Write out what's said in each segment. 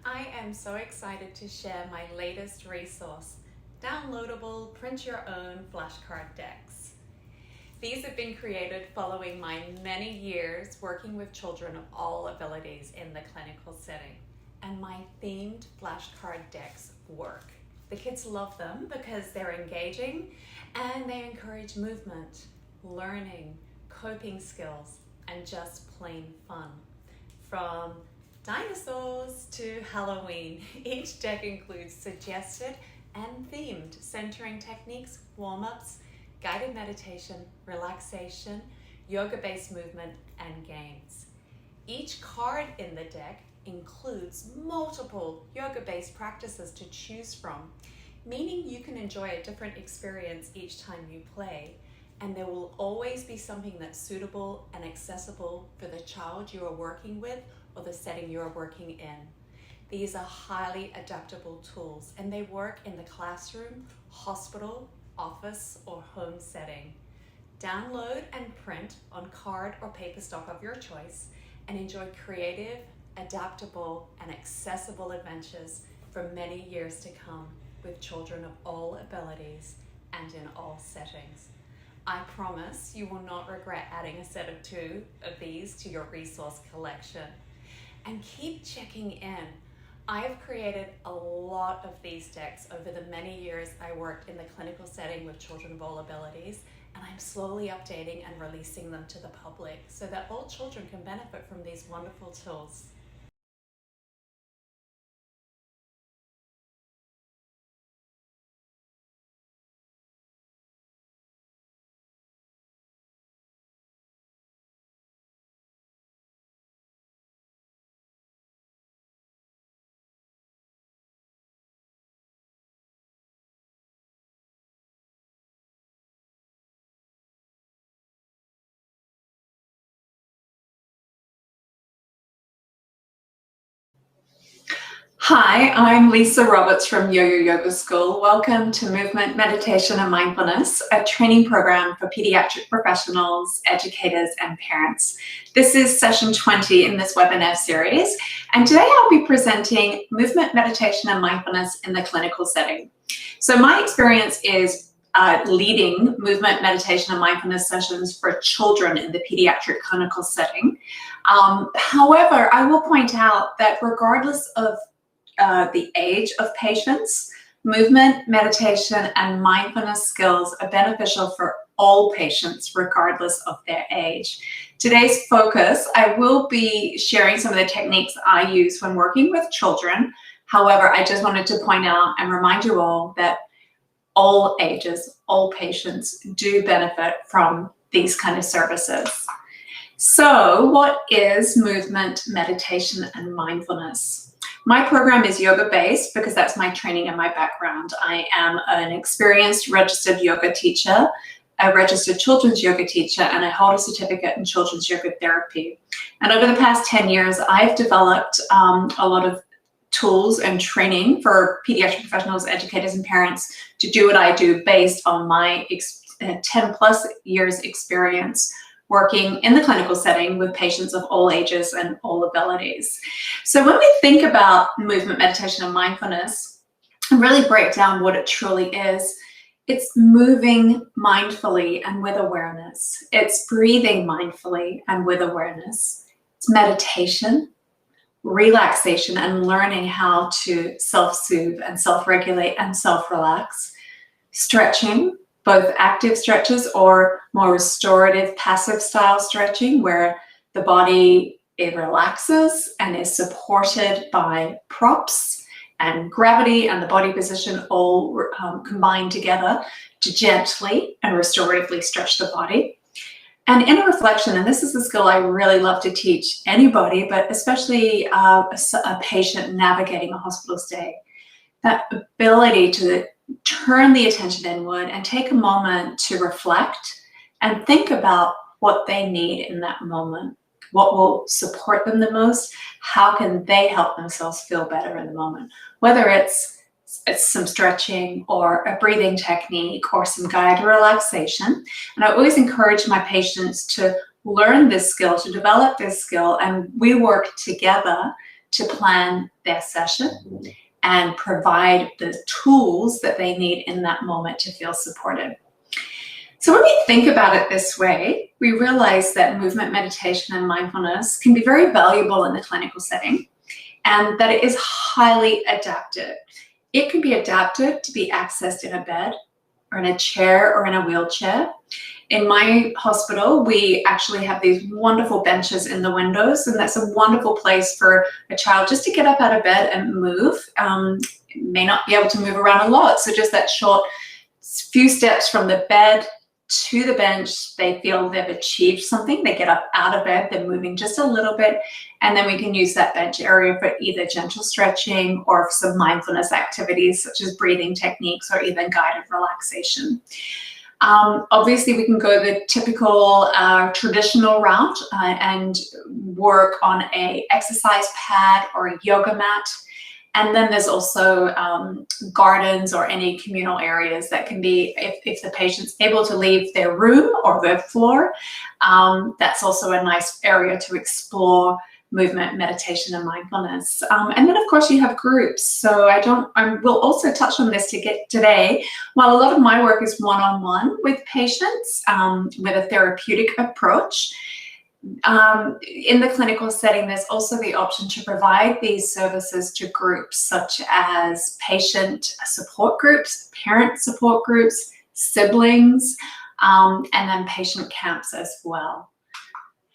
I am so excited to share my latest resource, downloadable print your own flashcard decks. These have been created following my many years working with children of all abilities in the clinical setting. And my themed flashcard decks work. The kids love them because they're engaging and they encourage movement, learning, coping skills, and just plain fun. From dinosaurs to Halloween, each deck includes suggested and themed centering techniques, warm-ups, guided meditation, relaxation, yoga-based movement, and games. Each card in the deck includes multiple yoga-based practices to choose from, meaning you can enjoy a different experience each time you play, and there will always be something that's suitable and accessible for the child you are working with or the setting you are working in. These are highly adaptable tools, and they work in the classroom, hospital, office, or home setting. Download and print on card or paper stock of your choice and enjoy creative, adaptable, and accessible adventures for many years to come with children of all abilities and in all settings. I promise you will not regret adding a set of 2 of these to your resource collection. And keep checking in. I have created a lot of these decks over the many years I worked in the clinical setting with children of all abilities, and I'm slowly updating and releasing them to the public so that all children can benefit from these wonderful tools. Hi, I'm Lisa Roberts from Yo-Yo Yoga School. Welcome to Movement, Meditation and Mindfulness, a training program for pediatric professionals, educators, and parents. This is session 20 in this webinar series, and today I'll be presenting movement, meditation, and mindfulness in the clinical setting. So my experience is leading movement, meditation, and mindfulness sessions for children in the pediatric clinical setting. However, I will point out that regardless of the age of patients, movement, meditation, and mindfulness skills are beneficial for all patients, regardless of their age. Today's focus, I will be sharing some of the techniques I use when working with children. However, I just wanted to point out and remind you all that all ages, all patients do benefit from these kind of services. So what is movement, meditation, and mindfulness? My program is yoga-based because that's my training and my background. I am an experienced registered yoga teacher, a registered children's yoga teacher, and I hold a certificate in children's yoga therapy. And over the past 10 years, I've developed a lot of tools and training for pediatric professionals, educators, and parents to do what I do based on my 10 plus years experience working in the clinical setting with patients of all ages and all abilities. So when we think about movement, meditation, and mindfulness, and really break down what it truly is, it's moving mindfully and with awareness. It's breathing mindfully and with awareness. It's meditation, relaxation, and learning how to self-soothe and self-regulate and self-relax. Stretching, both active stretches or more restorative passive style stretching where the body, it relaxes and is supported by props and gravity and the body position all combined together to gently and restoratively stretch the body. And inner reflection, and this is a skill I really love to teach anybody, but especially a patient navigating a hospital stay, that ability to turn the attention inward and take a moment to reflect and think about what they need in that moment. What will support them the most? How can they help themselves feel better in the moment? Whether it's some stretching or a breathing technique or some guided relaxation. And I always encourage my patients to learn this skill, to develop this skill, and we work together to plan their session and provide the tools that they need in that moment to feel supported. So when we think about it this way, we realize that movement meditation and mindfulness can be very valuable in the clinical setting, and that it is highly adaptive. It can be adapted to be accessed in a bed or in a chair or in a wheelchair. In my hospital, we actually have these wonderful benches in the windows, and that's a wonderful place for a child just to get up out of bed and move. May not be able to move around a lot, so just that short few steps from the bed to the bench, they feel they've achieved something. They get up out of bed, they're moving just a little bit, and then we can use that bench area for either gentle stretching or some mindfulness activities such as breathing techniques or even guided relaxation. Obviously, we can go the typical traditional route and work on a exercise pad or a yoga mat. And then there's also gardens or any communal areas that can be, if the patient's able to leave their room or their floor, that's also a nice area to explore movement, meditation, and mindfulness. And then, of course, you have groups. So I will also touch on this today. While a lot of my work is one-on-one with patients with a therapeutic approach, in the clinical setting, there's also the option to provide these services to groups such as patient support groups, parent support groups, siblings, and then patient camps as well.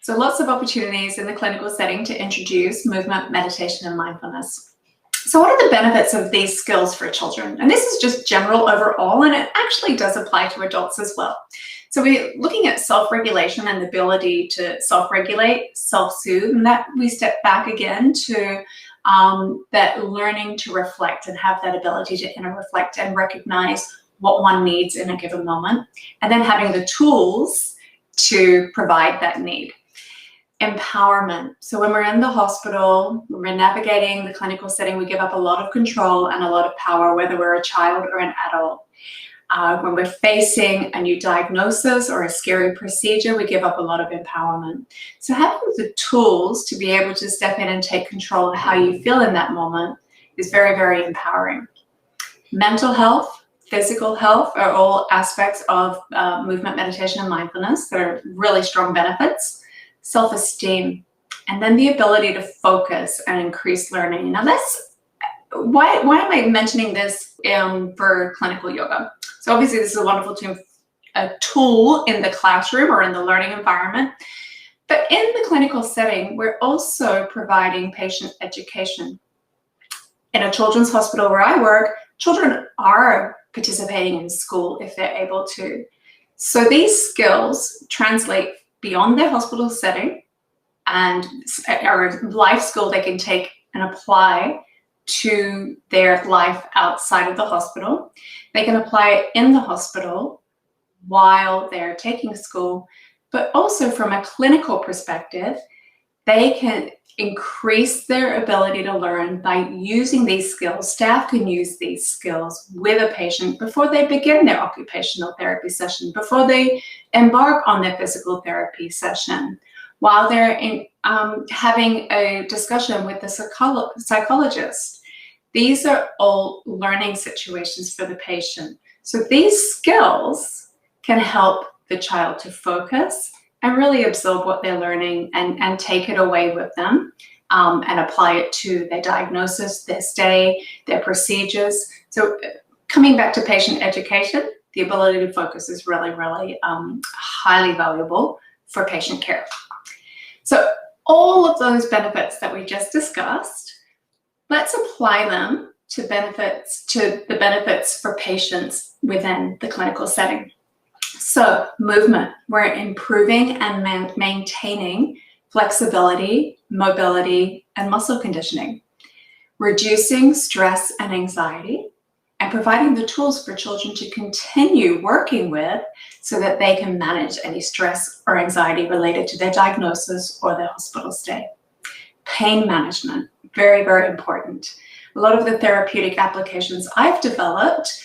So lots of opportunities in the clinical setting to introduce movement, meditation, and mindfulness. So what are the benefits of these skills for children? And this is just general overall, and it actually does apply to adults as well. So we're looking at self-regulation and the ability to self-regulate, self-soothe, and that we step back again to that learning to reflect and have that ability to inner reflect and recognize what one needs in a given moment, and then having the tools to provide that need. Empowerment. So when we're in the hospital, when we're navigating the clinical setting, we give up a lot of control and a lot of power, whether we're a child or an adult. When we're facing a new diagnosis or a scary procedure, we give up a lot of empowerment. So having the tools to be able to step in and take control of how you feel in that moment is very, very empowering. Mental health, physical health are all aspects of movement, meditation, and mindfulness that are really strong benefits. Self-esteem, and then the ability to focus and increase learning. Now why am I mentioning this for clinical yoga? So obviously this is a wonderful tool in the classroom or in the learning environment, but in the clinical setting, we're also providing patient education. In a children's hospital where I work, children are participating in school if they're able to. So these skills translate beyond their hospital setting and are life skill they can take and apply to their life outside of the hospital. They can apply it in the hospital while they're taking school, but also from a clinical perspective, they can increase their ability to learn by using these skills. Staff can use these skills with a patient before they begin their occupational therapy session, before they embark on their physical therapy session, while they're having a discussion with the psychologist. These are all learning situations for the patient. So these skills can help the child to focus and really absorb what they're learning and take it away with them and apply it to their diagnosis, their stay, their procedures. So coming back to patient education, the ability to focus is really, really highly valuable for patient care. So all of those benefits that we just discussed, let's apply them to the benefits for patients within the clinical setting. So movement, we're improving and maintaining flexibility, mobility, and muscle conditioning, reducing stress and anxiety, and providing the tools for children to continue working with so that they can manage any stress or anxiety related to their diagnosis or their hospital stay. Pain management, very, very important. A lot of the therapeutic applications I've developed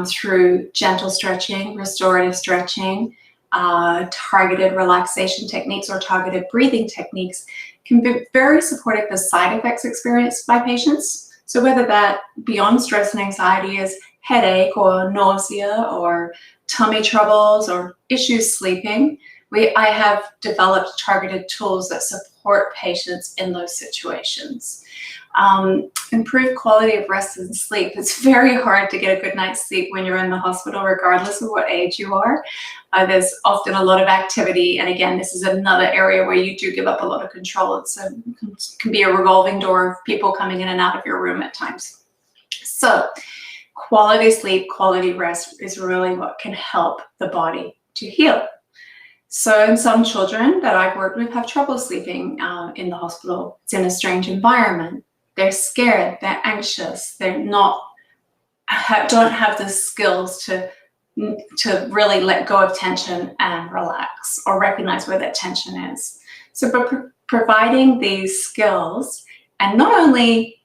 through gentle stretching, restorative stretching, targeted relaxation techniques or targeted breathing techniques can be very supportive for side effects experienced by patients. So whether that beyond stress and anxiety is headache or nausea or tummy troubles or issues sleeping, I have developed targeted tools that support patients in those situations. Improve quality of rest and sleep. It's very hard to get a good night's sleep when you're in the hospital, regardless of what age you are. There's often a lot of activity, and again, this is another area where you do give up a lot of control. It can be a revolving door of people coming in and out of your room at times. So quality sleep, quality rest is really what can help the body to heal. So in some children that I've worked with have trouble sleeping in the hospital. It's in a strange environment. They're scared, they're anxious, they're don't have the skills to really let go of tension and relax or recognize where that tension is. So providing these skills and not only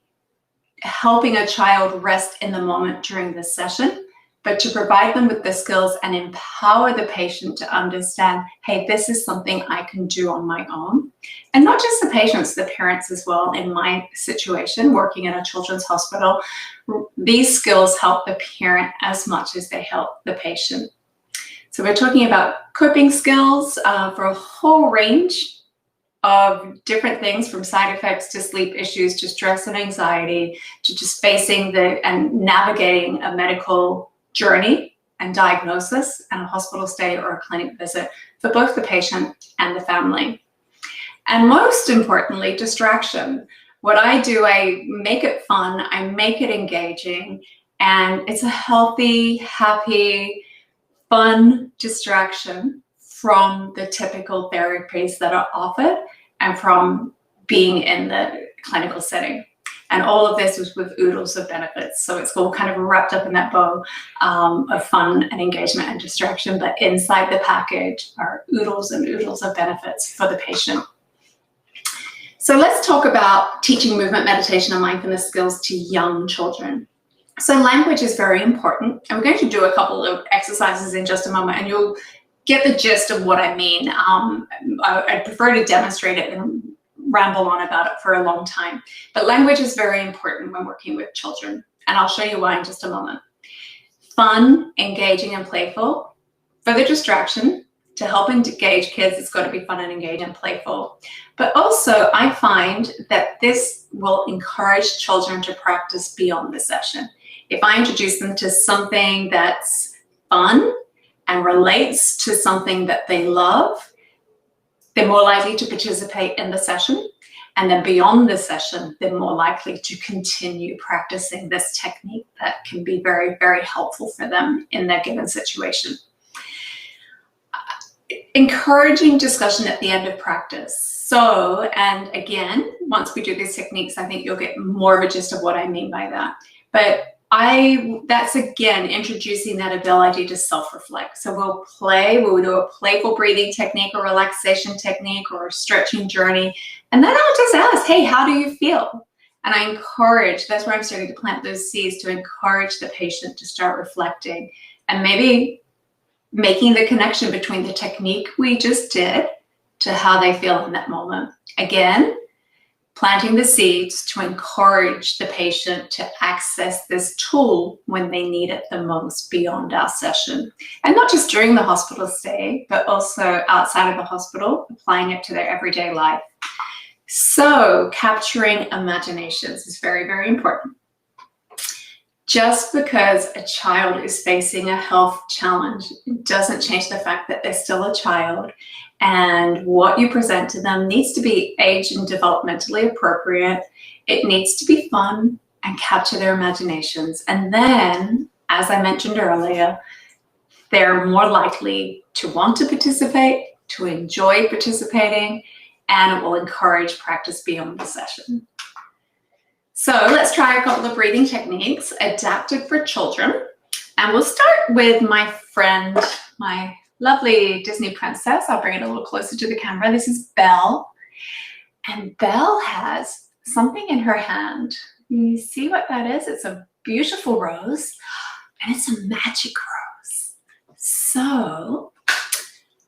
helping a child rest in the moment during the session, but to provide them with the skills and empower the patient to understand, hey, this is something I can do on my own. And not just the patients, the parents as well. In my situation, working in a children's hospital, these skills help the parent as much as they help the patient. So we're talking about coping skills for a whole range of different things, from side effects to sleep issues to stress and anxiety to just facing and navigating a medical journey and diagnosis and a hospital stay or a clinic visit for both the patient and the family. And most importantly, distraction. What I do, I make it fun, I make it engaging, and it's a healthy, happy, fun distraction from the typical therapies that are offered and from being in the clinical setting. And all of this is with oodles of benefits. So it's all kind of wrapped up in that bow of fun and engagement and distraction, but inside the package are oodles and oodles of benefits for the patient. So let's talk about teaching movement, meditation, and mindfulness skills to young children. So language is very important. And we're going to do a couple of exercises in just a moment, and you'll get the gist of what I mean. I prefer to demonstrate it and ramble on about it for a long time. But language is very important when working with children, and I'll show you why in just a moment. Fun, engaging, and playful. For the distraction, to help engage kids, it's got to be fun and engaging and playful. But also, I find that this will encourage children to practice beyond the session. If I introduce them to something that's fun and relates to something that they love, they're more likely to participate in the session. And then beyond the session, they're more likely to continue practicing this technique that can be very, very helpful for them in their given situation. Encouraging discussion at the end of practice. So, and again, once we do these techniques, I think you'll get more of a gist of what I mean by that. But that's again introducing that ability to self-reflect. So we'll do a playful breathing technique, or relaxation technique, or a stretching journey. And then I'll just ask, hey, how do you feel? And I encourage, that's where I'm starting to plant those seeds, to encourage the patient to start reflecting and maybe making the connection between the technique we just did to how they feel in that moment. Again, planting the seeds to encourage the patient to access this tool when they need it the most beyond our session. And not just during the hospital stay, but also outside of the hospital, applying it to their everyday life. So capturing imaginations is very, very important. Just because a child is facing a health challenge doesn't change the fact that they're still a child, and what you present to them needs to be age and developmentally appropriate. It needs to be fun and capture their imaginations. And then, as I mentioned earlier, they're more likely to want to participate, to enjoy participating, and it will encourage practice beyond the session. So let's try a couple of breathing techniques adapted for children. And we'll start with my friend, my lovely Disney princess. I'll bring it a little closer to the camera. This is Belle. And Belle has something in her hand. You see what that is? It's a beautiful rose, and it's a magic rose. So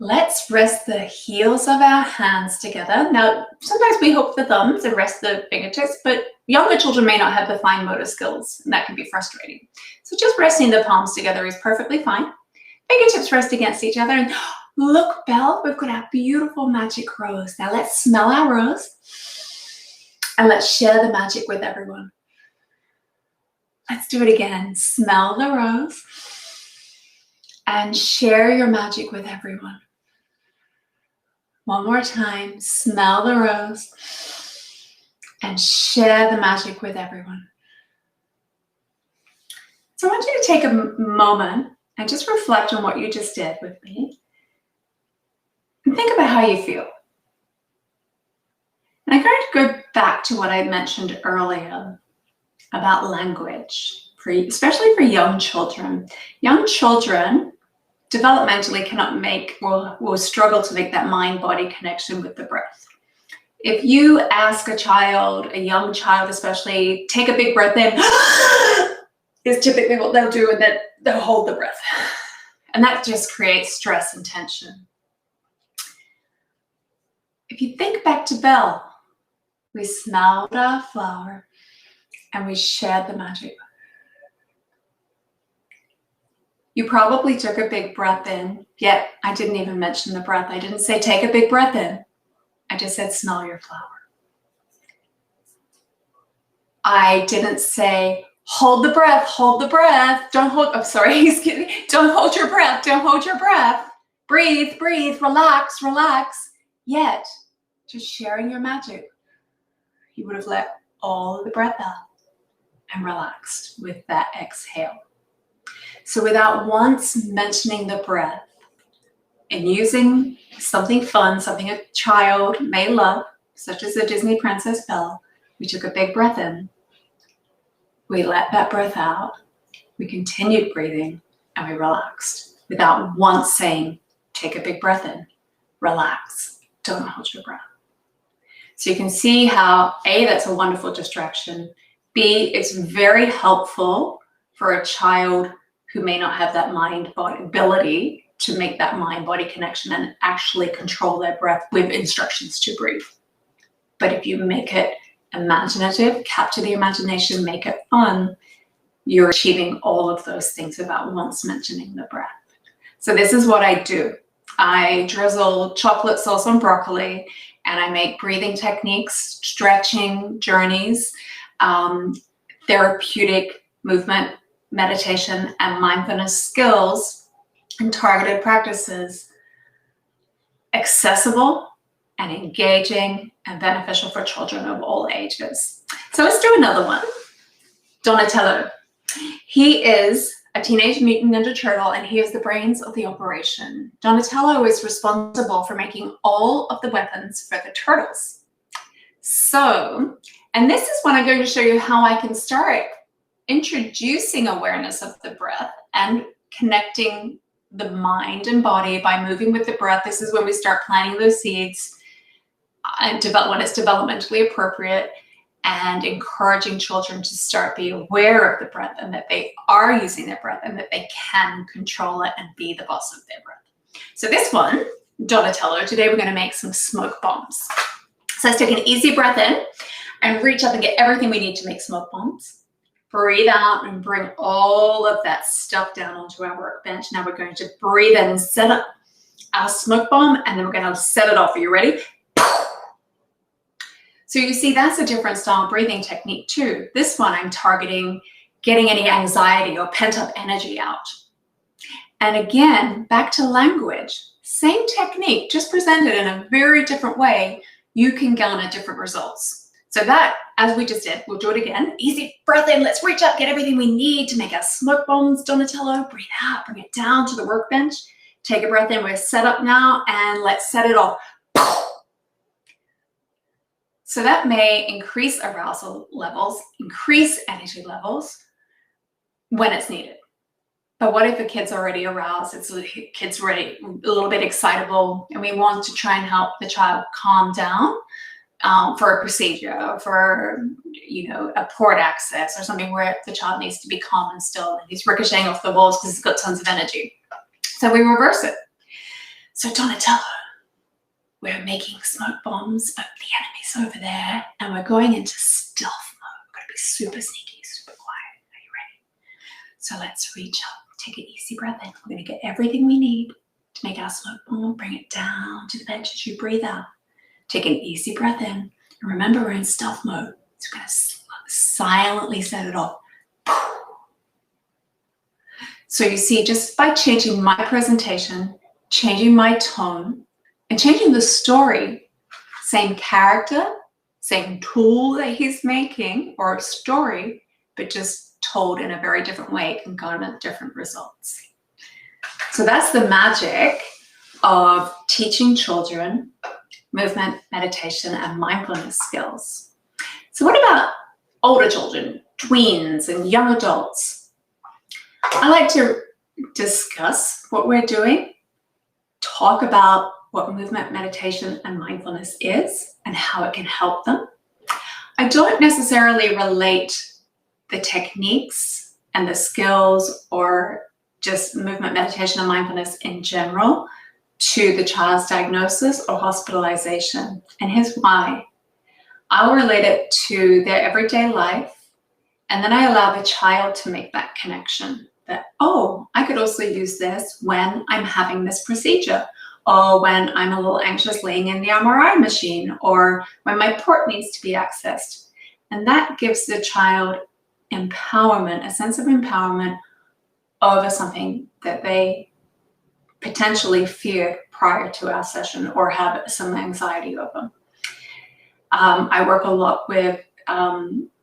Let's rest the heels of our hands together. Now, sometimes we hook the thumbs and rest the fingertips, but younger children may not have the fine motor skills, and that can be frustrating. So just resting the palms together is perfectly fine. Fingertips rest against each other, and look, Belle, we've got our beautiful magic rose. Now let's smell our rose, and let's share the magic with everyone. Let's do it again. Smell the rose, and share your magic with everyone. One more time, smell the rose and share the magic with everyone. So I want you to take a moment and just reflect on what you just did with me. And think about how you feel. And I'm going to go back to what I mentioned earlier about language, especially for young children. Young children developmentally cannot make or will struggle to make that mind-body connection with the breath. If you ask a child, a young child especially, take a big breath in, is typically what they'll do, and then they'll hold the breath. And that just creates stress and tension. If you think back to Belle, we smelled our flower and we shared the magic. You probably took a big breath in, yet I didn't even mention the breath. I didn't say take a big breath in. I just said smell your flower. I didn't say hold the breath, don't hold, oh sorry, excuse me, don't hold your breath, breathe, relax. Yet, just sharing your magic, you would have let all of the breath out and relaxed with that exhale. So without once mentioning the breath and using something fun, something a child may love, such as the Disney Princess Belle, we took a big breath in, we let that breath out, we continued breathing, and we relaxed without once saying, take a big breath in, relax, don't hold your breath. So you can see how A, that's a wonderful distraction. B, it's very helpful for a child who may not have that mind-body ability to make that mind-body connection and actually control their breath with instructions to breathe. But if you make it imaginative, capture the imagination, make it fun, you're achieving all of those things without once mentioning the breath. So this is what I do. I drizzle chocolate sauce on broccoli, and I make breathing techniques, stretching journeys, therapeutic movement, meditation, and mindfulness skills and targeted practices accessible and engaging and beneficial for children of all ages. So let's do another one. Donatello. He is a Teenage Mutant Ninja Turtle, and he is the brains of the operation. Donatello is responsible for making all of the weapons for the turtles. So, and this is when I'm going to show you how I can start introducing awareness of the breath and connecting the mind and body by moving with the breath. This is when we start planting those seeds and when it's developmentally appropriate, and encouraging children to start be aware of the breath and that they are using their breath and that they can control it and be the boss of their breath. So this one, Donatello, today we're going to make some smoke bombs. So let's take an easy breath in and reach up and get everything we need to make smoke bombs. Breathe out and bring all of that stuff down onto our workbench. Now we're going to breathe in and set up our smoke bomb, and then we're going to set it off. Are you ready? So you see, that's a different style breathing technique too. This one I'm targeting getting any anxiety or pent-up energy out. And again, back to language, same technique, just presented in a very different way, you can garner different results. So that, as we just did, we'll do it again. Easy breath in, let's reach up, get everything we need to make our smoke bombs, Donatello. Breathe out, bring it down to the workbench. Take a breath in, we're set up now, and let's set it off. So that may increase arousal levels, increase energy levels when it's needed. But what if the kid's already aroused, the kid's already a little bit excitable, and we want to try and help the child calm down for a procedure, for a port access or something where the child needs to be calm and still, and he's ricocheting off the walls because he's got tons of energy. So we reverse it. So Donatello, we're making smoke bombs, but the enemy's over there, and we're going into stealth mode. We're going to be super sneaky, super quiet. Are you ready? So let's reach up, take an easy breath in. We're going to get everything we need to make our smoke bomb, bring it down to the bench as you breathe out. Take an easy breath in, and remember we're in stealth mode. So we're going to silently set it off. So you see, just by changing my presentation, changing my tone, and changing the story, same character, same tool that he's making, or a story, but just told in a very different way, it can garner different results. So that's the magic of teaching children movement, meditation, and mindfulness skills. So what about older children, tweens, and young adults? I like to discuss what we're doing, talk about what movement, meditation, and mindfulness is and how it can help them. I don't necessarily relate the techniques and the skills or just movement, meditation, and mindfulness in general to the child's diagnosis or hospitalization. And here's why. I'll relate it to their everyday life, and then I allow the child to make that connection that, oh, I could also use this when I'm having this procedure, or when I'm a little anxious laying in the MRI machine, or when my port needs to be accessed. And that gives the child empowerment, a sense of empowerment over something that they potentially feared prior to our session or have some anxiety over. I work a lot with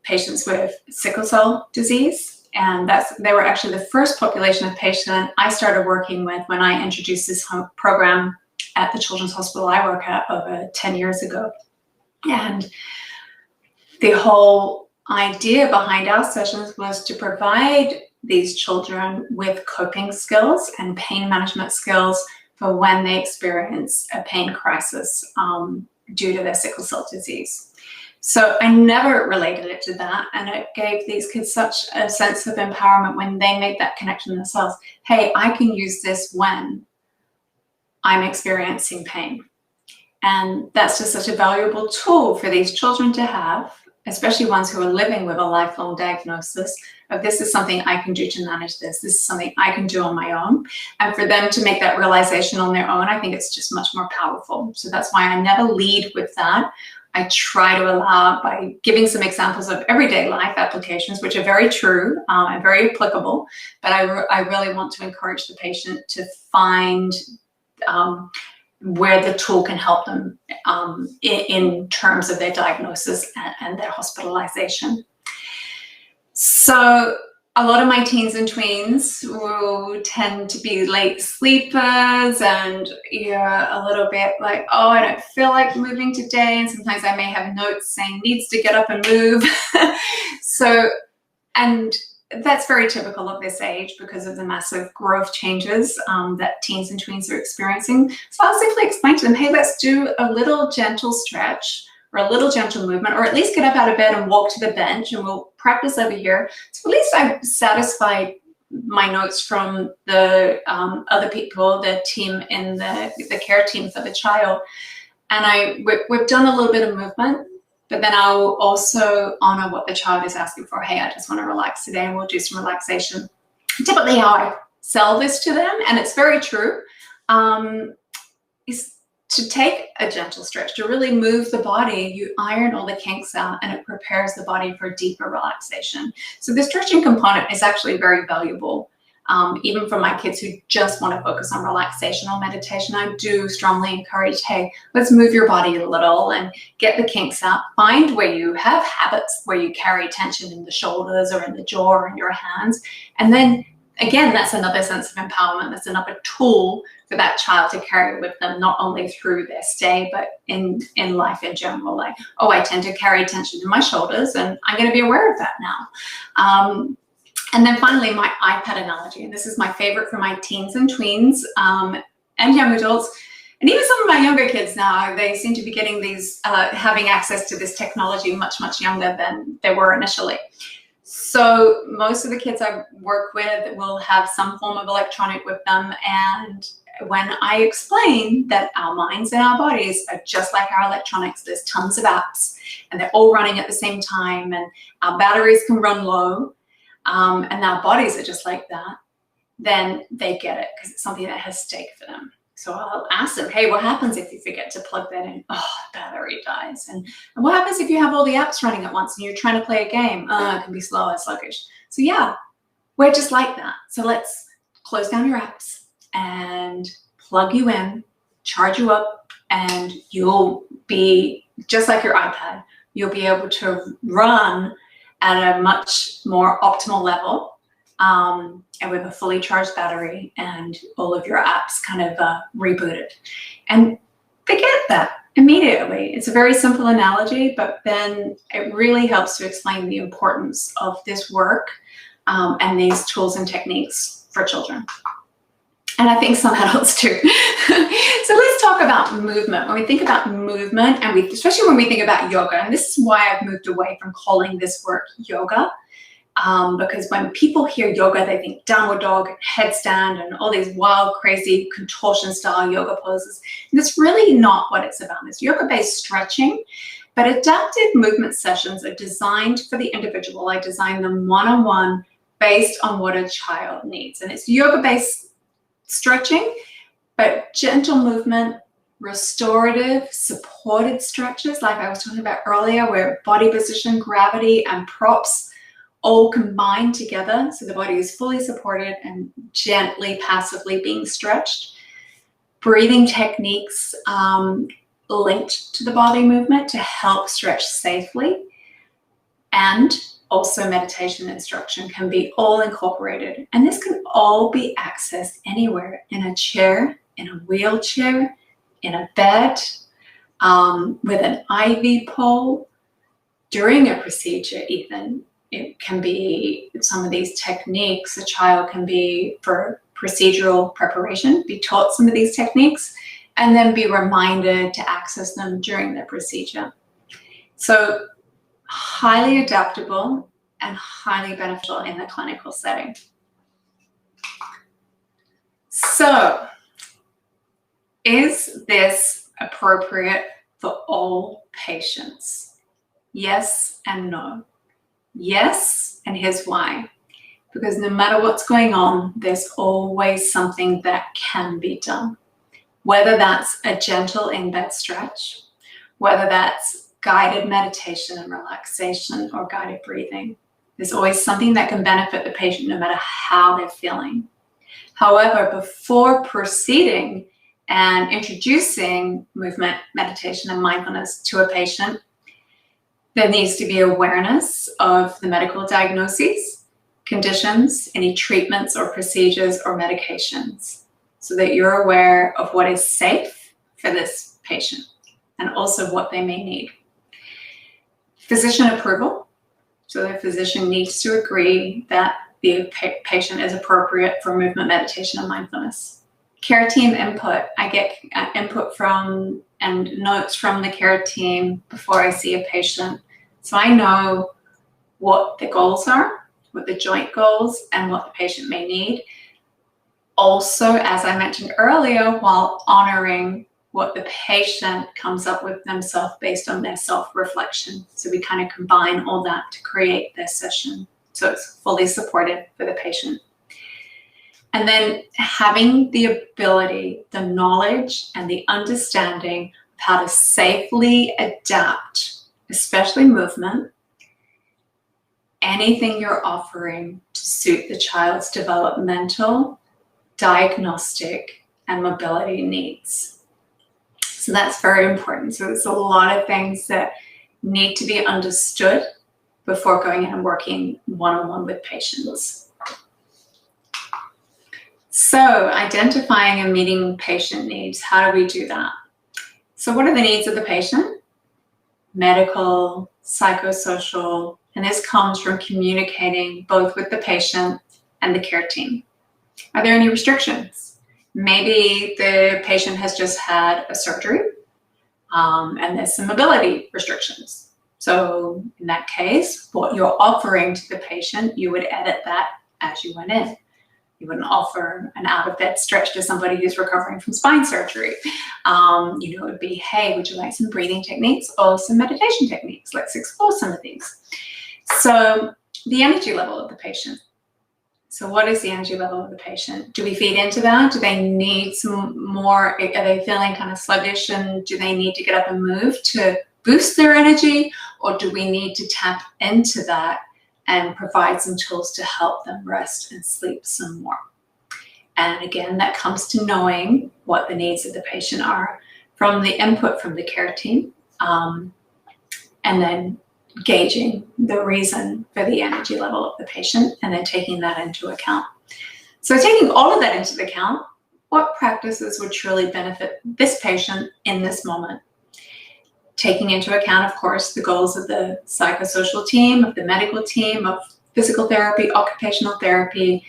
patients with sickle cell disease, and they were actually the first population of patient I started working with when I introduced this program at the children's hospital I work at over 10 years ago. And the whole idea behind our sessions was to provide these children with coping skills and pain management skills for when they experience a pain crisis due to their sickle cell disease. So I never related it to that, and it gave these kids such a sense of empowerment when they made that connection themselves. Hey, I can use this when I'm experiencing pain. And that's just such a valuable tool for these children to have, especially ones who are living with a lifelong diagnosis of this is something I can do to manage this. This is something I can do on my own. And for them to make that realization on their own, I think it's just much more powerful. So that's why I never lead with that. I try to allow by giving some examples of everyday life applications, which are very true and very applicable. But I really want to encourage the patient to find where the tool can help them in terms of their diagnosis and their hospitalization. So a lot of my teens and tweens will tend to be late sleepers, and you're a little bit like, oh, I don't feel like moving today. And sometimes I may have notes saying needs to get up and move. And that's very typical of this age because of the massive growth changes that teens and tweens are experiencing. So I'll simply explain to them, hey, let's do a little gentle stretch or a little gentle movement, or at least get up out of bed and walk to the bench, and we'll practice over here. So at least I've satisfied my notes from the other people, the team in the care team for the child. And we've done a little bit of movement, but then I'll also honor what the child is asking for. Hey, I just want to relax today, and we'll do some relaxation. Typically how I sell this to them, and it's very true, is to take a gentle stretch, to really move the body. You iron all the kinks out, and it prepares the body for deeper relaxation. So the stretching component is actually very valuable. Even for my kids who just want to focus on relaxation or meditation, I do strongly encourage, hey, let's move your body a little and get the kinks out. Find where you have habits where you carry tension in the shoulders or in the jaw or in your hands. And then again, that's another sense of empowerment. That's another tool for that child to carry with them, not only through their stay, but in life in general. Like, oh, I tend to carry tension in my shoulders, and I'm going to be aware of that now. And then finally, my iPad analogy, and this is my favorite for my teens and tweens and young adults, and even some of my younger kids now. They seem to be getting these, having access to this technology much, much younger than they were initially. So most of the kids I work with will have some form of electronic with them, and when I explain that our minds and our bodies are just like our electronics, there's tons of apps and they're all running at the same time, and our batteries can run low, and our bodies are just like that, then they get it because it's something that has stake for them. So I'll ask them, hey, what happens if you forget to plug that in? Oh, battery dies. And what happens if you have all the apps running at once and you're trying to play a game? It can be slow and sluggish. So yeah, we're just like that. So let's close down your apps and plug you in, charge you up, and you'll be just like your iPad. You'll be able to run at a much more optimal level, and with a fully charged battery and all of your apps kind of rebooted. And they get that immediately. It's a very simple analogy, but then it really helps to explain the importance of this work and these tools and techniques for children. And I think some adults too. So let's talk about movement. When we think about movement, and especially when we think about yoga, and this is why I've moved away from calling this work yoga, because when people hear yoga, they think downward dog, headstand, and all these wild, crazy contortion-style yoga poses. And that's really not what it's about. It's yoga-based stretching, but adaptive movement sessions are designed for the individual. I design them one-on-one based on what a child needs. And it's yoga-based stretching, but gentle movement, restorative, supported stretches, like I was talking about earlier, where body position, gravity, and props all combine together so the body is fully supported and gently, passively being stretched. Breathing techniques linked to the body movement to help stretch safely, and also meditation instruction can be all incorporated. And this can all be accessed anywhere, in a chair, in a wheelchair, in a bed, with an IV pole, during a procedure even. It can be some of these techniques. A child can be, for procedural preparation, be taught some of these techniques and then be reminded to access them during the procedure. So highly adaptable and highly beneficial in the clinical setting. So, is this appropriate for all patients? Yes and no. Yes, and here's why. Because no matter what's going on, there's always something that can be done. Whether that's a gentle in-bed stretch, whether that's guided meditation and relaxation, or guided breathing. There's always something that can benefit the patient no matter how they're feeling. However, before proceeding and introducing movement, meditation, and mindfulness to a patient, there needs to be awareness of the medical diagnoses, conditions, any treatments or procedures or medications, so that you're aware of what is safe for this patient and also what they may need. Physician approval. So the physician needs to agree that the patient is appropriate for movement, meditation, and mindfulness. Care team input. I get input from and notes from the care team before I see a patient. So I know what the goals are, what the joint goals, and what the patient may need. Also, as I mentioned earlier, while honoring what the patient comes up with themselves based on their self-reflection. So we kind of combine all that to create their session. So it's fully supported for the patient. And then having the ability, the knowledge, and the understanding of how to safely adapt, especially movement, anything you're offering to suit the child's developmental, diagnostic, and mobility needs. So that's very important. So there's a lot of things that need to be understood before going in and working one-on-one with patients. So identifying and meeting patient needs, how do we do that? So what are the needs of the patient? Medical, psychosocial, and this comes from communicating both with the patient and the care team. Are there any restrictions? Maybe the patient has just had a surgery and there's some mobility restrictions. So in that case, what you're offering to the patient, you would edit that as you went in. You wouldn't offer an out-of-bed stretch to somebody who's recovering from spine surgery. It would be, hey, would you like some breathing techniques or some meditation techniques? Let's explore some of these. So the energy level of the patient. So what is the energy level of the patient? Do we feed into that? Do they need some more? Are they feeling kind of sluggish, and do they need to get up and move to boost their energy? Or do we need to tap into that and provide some tools to help them rest and sleep some more? And again, that comes to knowing what the needs of the patient are from the input from the care team, and then gauging the reason for the energy level of the patient, and then taking that into account. So taking all of that into account, what practices would truly benefit this patient in this moment? Taking into account, of course, the goals of the psychosocial team, of the medical team, of physical therapy, occupational therapy,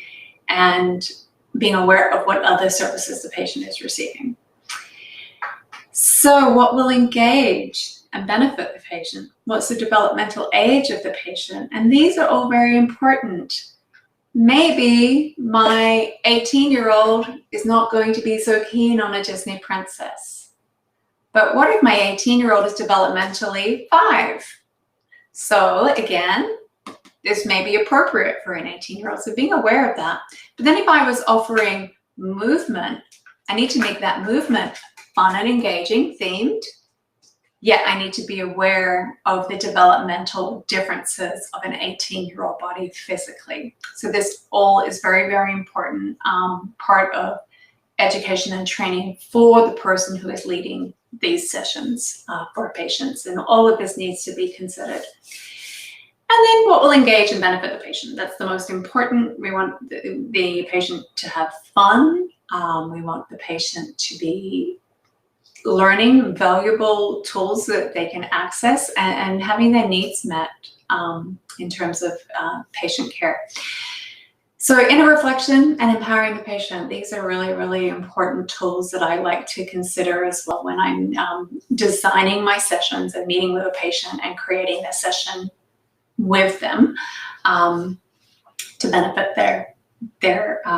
and being aware of what other services the patient is receiving. So what will engage and benefit the patient? What's the developmental age of the patient? And these are all very important. Maybe my 18-year-old is not going to be so keen on a Disney princess. But what if my 18-year-old is developmentally 5? So again, this may be appropriate for an 18-year-old, so being aware of that. But then if I was offering movement, I need to make that movement fun and engaging, themed, yet I need to be aware of the developmental differences of an 18-year-old body physically. So this all is very, very important part of education and training for the person who is leading these sessions for patients. And all of this needs to be considered. And then what will engage and benefit the patient? That's the most important. We want the patient to have fun. We want the patient to be learning valuable tools that they can access and having their needs met in terms of patient care. So inner reflection and empowering the patient, these are really, really important tools that I like to consider as well when I'm designing my sessions and meeting with a patient and creating a session with them to benefit their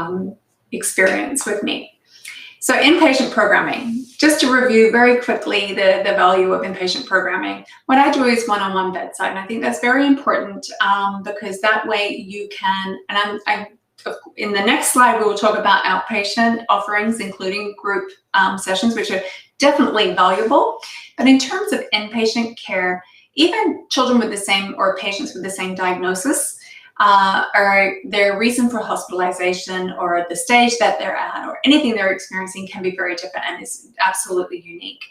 experience with me. So inpatient programming, just to review very quickly the value of inpatient programming. What I do is one-on-one bedside, and I think that's very important because that way you can, and in the next slide we will talk about outpatient offerings, including group sessions, which are definitely valuable. But in terms of inpatient care, even children with the same or patients with the same diagnosis, or their reason for hospitalization or the stage that they're at or anything they're experiencing can be very different and is absolutely unique.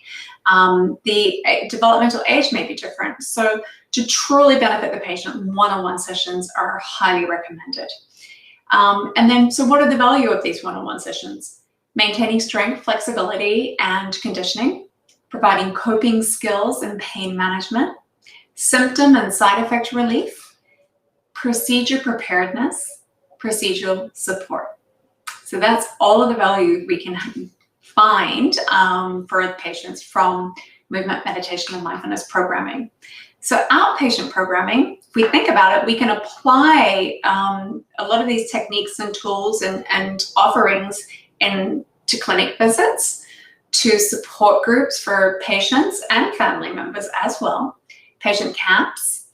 The developmental age may be different. So to truly benefit the patient, one-on-one sessions are highly recommended. And then, so what are the value of these one-on-one sessions? Maintaining strength, flexibility, and conditioning, providing coping skills and pain management, symptom and side effect relief, procedure preparedness, procedural support. So that's all of the value we can find for patients from movement, meditation, and mindfulness programming. So outpatient programming, if we think about it, we can apply a lot of these techniques and tools and offerings to clinic visits, to support groups for patients and family members as well, patient camps.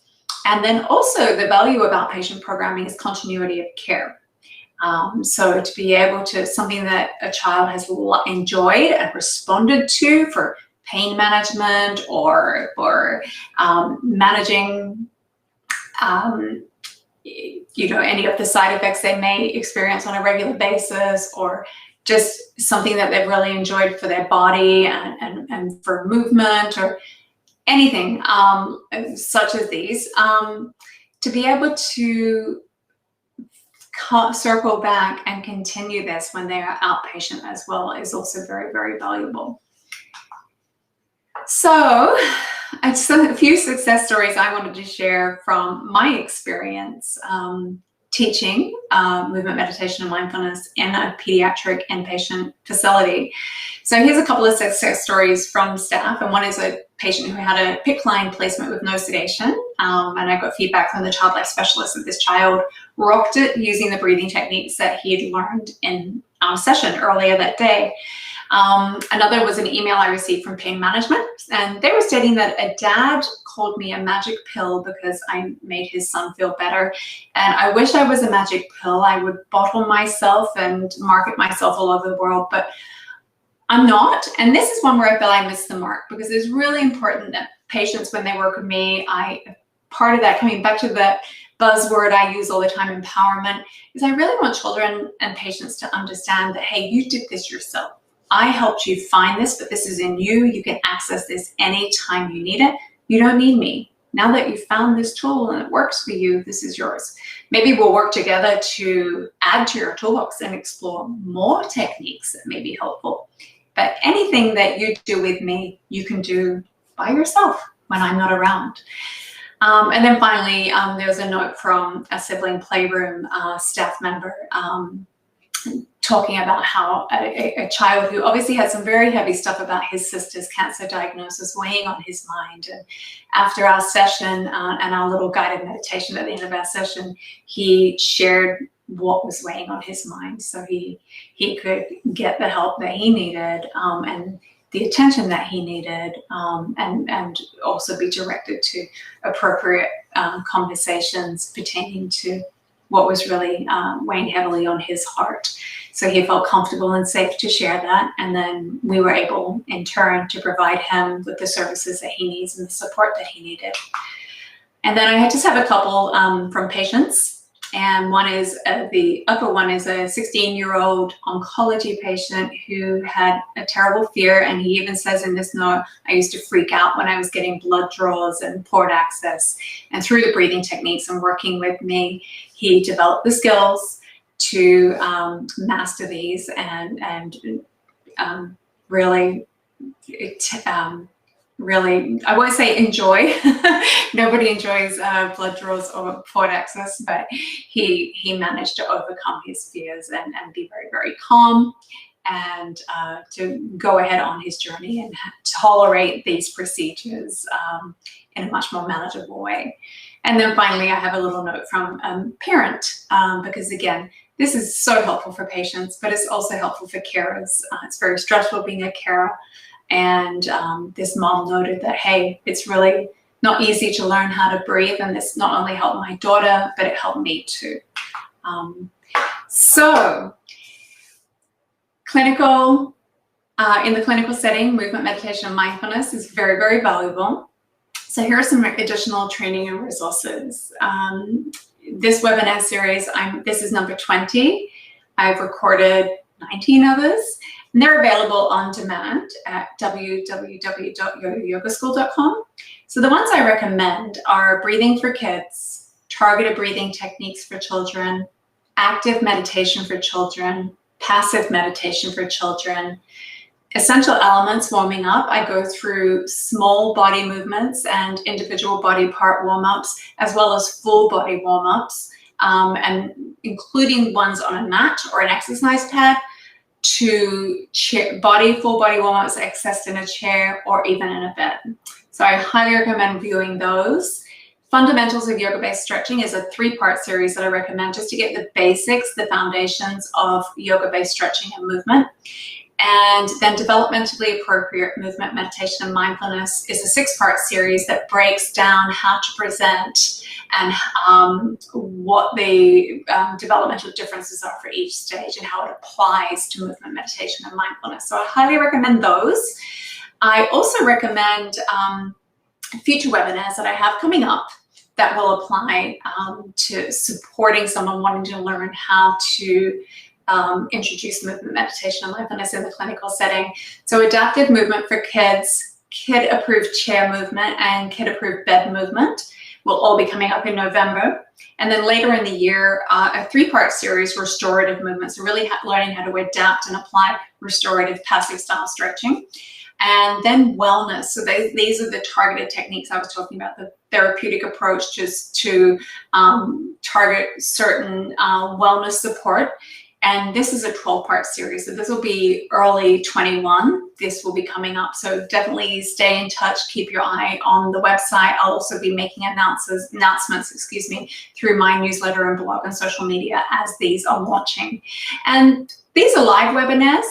And then also the value of outpatient programming is continuity of care. So to be able to, something that a child has enjoyed and responded to for pain management or managing, any of the side effects they may experience on a regular basis, or just something that they've really enjoyed for their body and for movement or anything such as these, to be able to circle back and continue this when they are outpatient as well is also very, very valuable. So a few success stories I wanted to share from my experience teaching movement meditation and mindfulness in a pediatric inpatient facility. So here's a couple of success stories from staff, and one is a patient who had a PICC line placement with no sedation, and I got feedback from the child life specialist that this child rocked it using the breathing techniques that he had learned in our session earlier that day. Another was an email I received from pain management, and they were stating that a dad called me a magic pill because I made his son feel better. And I wish I was a magic pill. I would bottle myself and market myself all over the world, but I'm not. And this is one where I feel I missed the mark, because it's really important that patients, when they work with me, part of that, coming back to the buzzword I use all the time, empowerment, is I really want children and patients to understand that, hey, you did this yourself. I helped you find this, but this is in you. You can access this anytime you need it. You don't need me. Now that you've found this tool and it works for you, this is yours. Maybe we'll work together to add to your toolbox and explore more techniques that may be helpful. But anything that you do with me, you can do by yourself when I'm not around. And then finally, there's a note from a sibling playroom staff member talking about how a child who obviously had some very heavy stuff about his sister's cancer diagnosis weighing on his mind. And after our session and our little guided meditation at the end of our session, he shared what was weighing on his mind, so he could get the help that he needed and the attention that he needed, and also be directed to appropriate conversations pertaining to what was really weighing heavily on his heart. So he felt comfortable and safe to share that, and then we were able in turn to provide him with the services that he needs and the support that he needed. And then I just have a couple from patients. And one is, the upper one is a 16-year-old oncology patient who had a terrible fear. And he even says in this note, I used to freak out when I was getting blood draws and port access. And through the breathing techniques and working with me, he developed the skills to master these and really, I won't say enjoy. Nobody enjoys blood draws or port access, but he managed to overcome his fears and be very, very calm, and to go ahead on his journey and tolerate these procedures in a much more manageable way. And then finally, I have a little note from a parent, because again, this is so helpful for patients, but it's also helpful for carers. It's very stressful being a carer. And this mom noted that, hey, it's really not easy to learn how to breathe, and this not only helped my daughter, but it helped me too. So clinical, in the clinical setting, movement, meditation, and mindfulness is very, very valuable. So here are some additional training and resources. This webinar series, this is number 20. I've recorded 19 others. And they're available on demand at www.yoyoyogaschool.com. So the ones I recommend are breathing for kids, targeted breathing techniques for children, active meditation for children, passive meditation for children, essential elements warming up. I go through small body movements and individual body part warm-ups, as well as full body warm-ups, and including ones on a mat or an exercise pad, to full body warm-ups accessed in a chair or even in a bed. So I highly recommend viewing those. Fundamentals of Yoga-Based Stretching is a 3-part series that I recommend just to get the basics, the foundations of yoga-based stretching and movement. And then Developmentally Appropriate Movement, Meditation, and Mindfulness is a 6-part series that breaks down how to present and what the developmental differences are for each stage and how it applies to movement, meditation, and mindfulness. So I highly recommend those. I also recommend future webinars that I have coming up that will apply to supporting someone wanting to learn how to introduce movement, meditation, and mindfulness in the clinical setting. So adaptive movement for kids, kid-approved chair movement, and kid-approved bed movement will all be coming up in November. And then later in the year, a 3-part series, restorative movement. So really learning how to adapt and apply restorative passive style stretching. And then wellness. So these are the targeted techniques I was talking about, the therapeutic approach just to target certain wellness support. And this is a 12-part series. So this will be early 21. This will be coming up. So definitely stay in touch. Keep your eye on the website. I'll also be making announcements, through my newsletter and blog and social media as these are launching. And these are live webinars.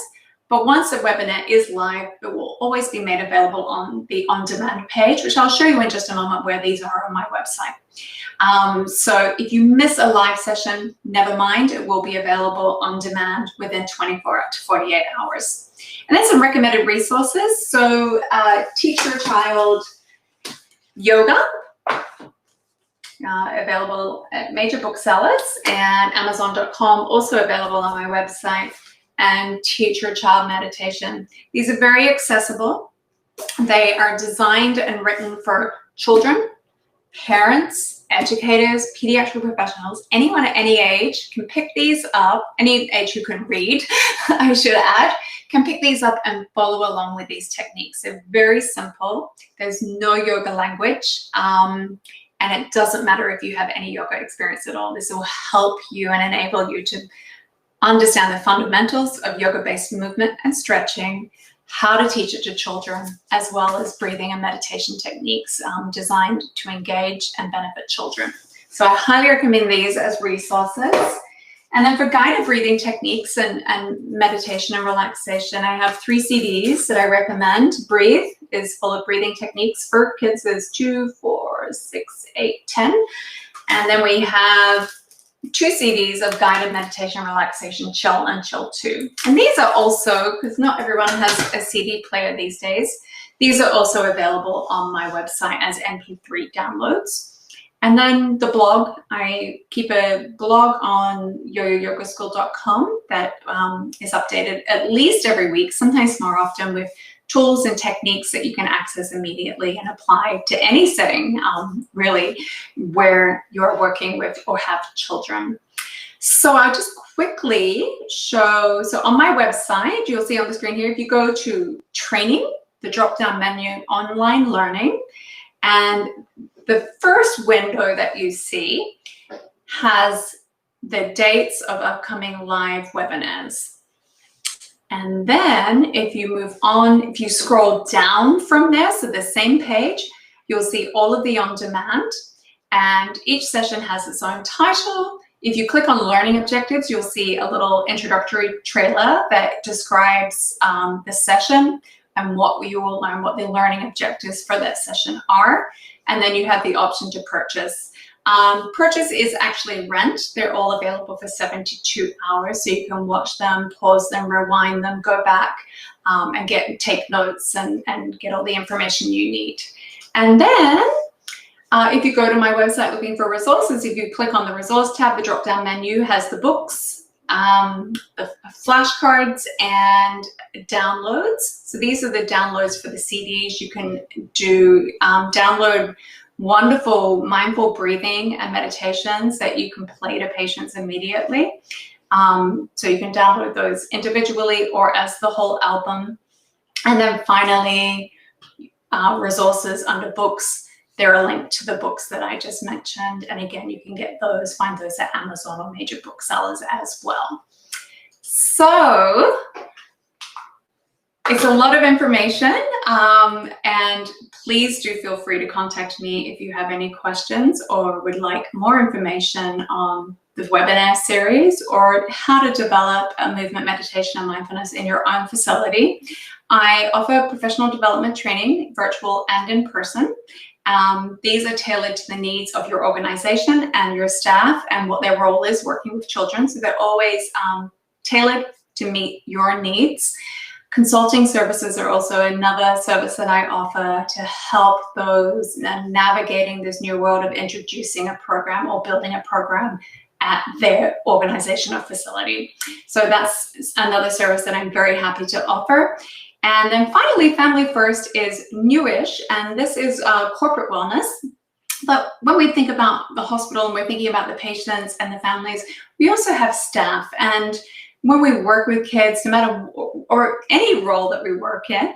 But once a webinar is live, it will always be made available on the on-demand page, which I'll show you in just a moment where these are on my website. So if you miss a live session, never mind, it will be available on demand within 24 to 48 hours. And then some recommended resources. So Teach Your Child Yoga, available at major booksellers, and Amazon.com, also available on my website. And Teach Your Child Meditation. These are very accessible. They are designed and written for children, parents, educators, pediatric professionals. Anyone at any age can pick these up, any age who can read, I should add, can pick these up and follow along with these techniques. They're very simple. There's no yoga language. And it doesn't matter if you have any yoga experience at all. This will help you and enable you to understand the fundamentals of yoga-based movement and stretching, how to teach it to children, as well as breathing and meditation techniques designed to engage and benefit children. So I highly recommend these as resources. And then for guided breathing techniques and meditation and relaxation, I have 3 CDs that I recommend. Breathe is full of breathing techniques for kids as 2, 4, 6, 8, 10. And then we have 2 CDs of guided meditation and relaxation, Chill and Chill 2. And these are also, because not everyone has a CD player these days, these are also available on my website as MP3 downloads. And then the blog, I keep a blog on yoyoyogaschool.com that is updated at least every week, sometimes more often, with tools and techniques that you can access immediately and apply to any setting, really, where you're working with or have children. So I'll just quickly show, so on my website, you'll see on the screen here, if you go to training, the drop-down menu, online learning, and the first window that you see has the dates of upcoming live webinars. And then if you move on, if you scroll down from there, so the same page, you'll see all of the on-demand, and each session has its own title. If you click on learning objectives, you'll see a little introductory trailer that describes the session and what you will learn, what the learning objectives for that session are. And then you have the option to purchase. Purchase is actually rent. They're all available for 72 hours, so you can watch them, pause them, rewind them, go back and take notes and get all the information you need. And then if you go to my website looking for resources, if you click on the resource tab, the drop-down menu has the books, the flashcards, and downloads. So these are the downloads for the CDs. You can download wonderful mindful breathing and meditations that you can play to patients immediately. So you can download those individually or as the whole album. And then finally, resources under books. There are links to the books that I just mentioned. And again, you can find those at Amazon or major booksellers as well. So it's a lot of information, and please do feel free to contact me if you have any questions or would like more information on the webinar series or how to develop a movement meditation and mindfulness in your own facility. I offer professional development training, virtual and in person. These are tailored to the needs of your organization and your staff and what their role is working with children. So they're always tailored to meet your needs. Consulting services are also another service that I offer to help those navigating this new world of introducing a program or building a program at their organization or facility. So that's another service that I'm very happy to offer. And then finally, Family First is newish, and this is corporate wellness. But when we think about the hospital and we're thinking about the patients and the families, we also have staff. And when we work with kids, no matter or any role that we work in,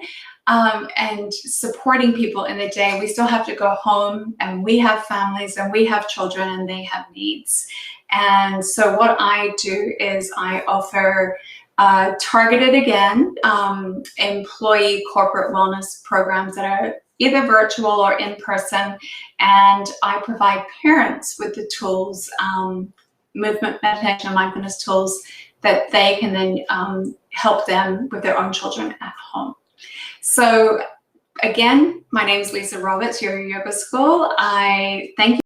and supporting people in the day. We still have to go home, and we have families, and we have children, and they have needs. And so what I do is I offer targeted, again, employee corporate wellness programs that are either virtual or in person, and I provide parents with the tools, movement, meditation, and mindfulness tools that they can then help them with their own children at home. So again, my name is Lisa Roberts, Yo-Yo Yoga School. I thank you